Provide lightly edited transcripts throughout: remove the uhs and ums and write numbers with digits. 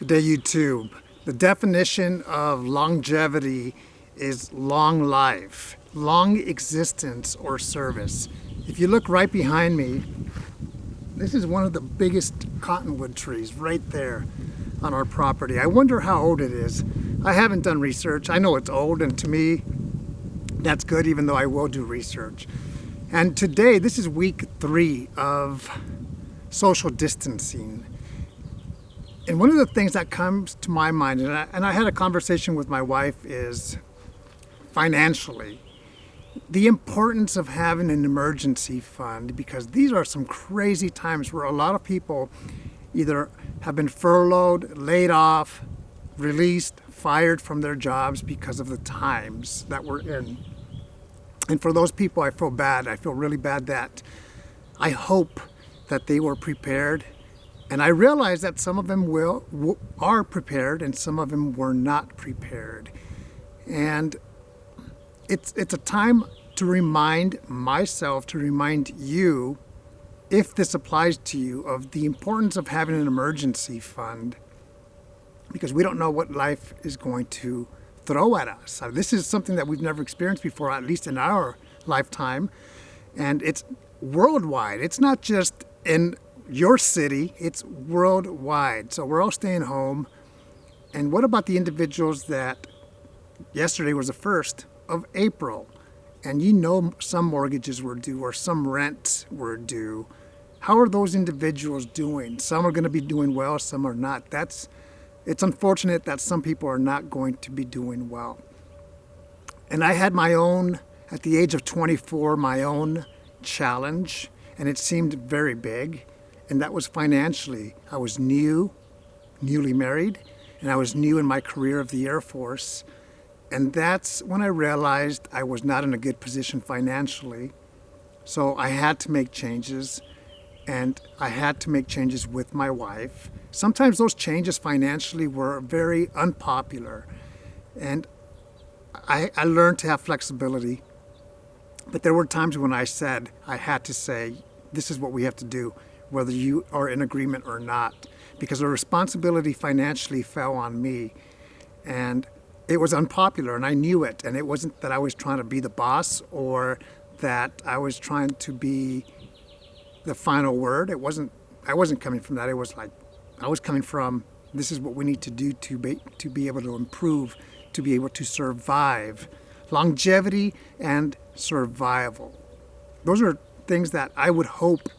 Good day, YouTube. The definition of longevity is long life, long existence or service. If you look right behind me, this is one of the biggest cottonwood trees right there on our property. I wonder how old it is. I haven't done research. I know it's old, and to me, that's good, even though I will do research. And today, this is week 3 of social distancing. And one of the things that comes to my mind, and I had a conversation with my wife, is financially. The importance of having an emergency fund, because these are some crazy times where a lot of people either have been furloughed, laid off, released, fired from their jobs because of the times that we're in. And for those people, I feel bad. I feel really bad that I hope that they were prepared. And I realize that some of them are prepared and some of them were not prepared. And it's a time to remind myself, to remind you, if this applies to you, of the importance of having an emergency fund, because we don't know what life is going to throw at us. This is something that we've never experienced before, at least in our lifetime. And it's worldwide. It's not just in your city, it's worldwide. So we're all staying home. And what about the individuals that yesterday was the 1st of April, and you know some mortgages were due or some rents were due? How are those individuals doing? Some are going to be doing well, some are not. It's unfortunate that some people are not going to be doing well. And I had my own, at the age of 24, my own challenge, and it seemed very big. And that was financially. I was newly married, and I was new in my career of the Air Force. And that's when I realized I was not in a good position financially. So I had to make changes, and I had to make changes with my wife. Sometimes those changes financially were very unpopular. And I learned to have flexibility. But there were times when I had to say, this is what we have to do, whether you are in agreement or not, because the responsibility financially fell on me. And it was unpopular, and I knew it. And it wasn't that I was trying to be the boss or that I was trying to be the final word. I wasn't coming from that. It was like, I was coming from, this is what we need to do to be able to improve, to be able to survive. Longevity and survival. Those are things that I would hope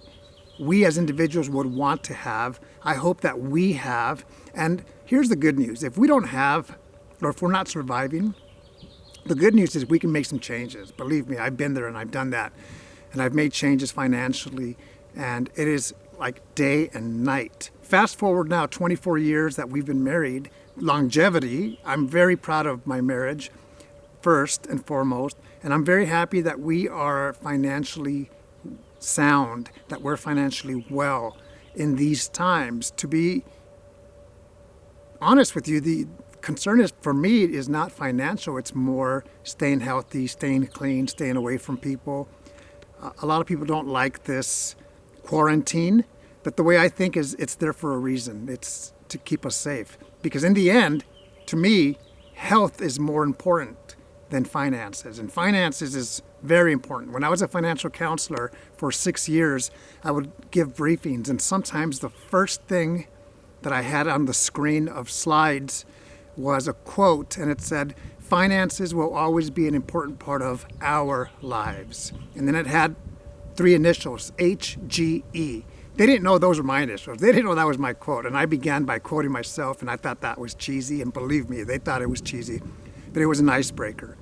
we as individuals would want to have. I hope that we have. And here's the good news. If we don't have, or if we're not surviving, the good news is we can make some changes. Believe me, I've been there and I've done that. And I've made changes financially, and it is like day and night. Fast forward now 24 years that we've been married. Longevity, I'm very proud of my marriage, first and foremost. And I'm very happy that we are financially sound, that we're financially well in these times. To be honest with you, the concern is, for me, is not financial. It's more staying healthy, staying clean, staying away from people. A lot of people don't like this quarantine, but the way I think is it's there for a reason. It's to keep us safe. Because in the end, to me, health is more important than finances. And finances is very important. When I was a financial counselor for 6 years, I would give briefings, and sometimes the first thing that I had on the screen of slides was a quote, and it said, finances will always be an important part of our lives. And then it had 3 initials, HGE. They didn't know those were my initials. They didn't know that was my quote. And I began by quoting myself, and I thought that was cheesy. And believe me, they thought it was cheesy. But it was an icebreaker.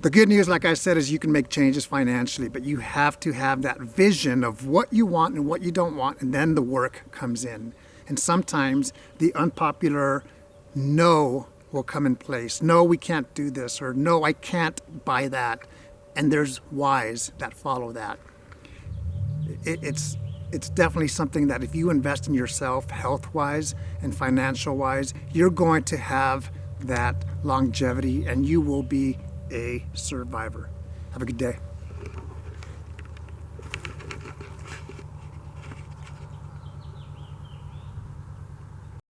The good news, like I said, is you can make changes financially, but you have to have that vision of what you want and what you don't want, and then the work comes in. And sometimes the unpopular no will come in place. No, we can't do this, or no, I can't buy that. And there's whys that follow that. It's definitely something that if you invest in yourself health-wise and financial-wise, you're going to have that longevity, and you will be a survivor. Have a good day.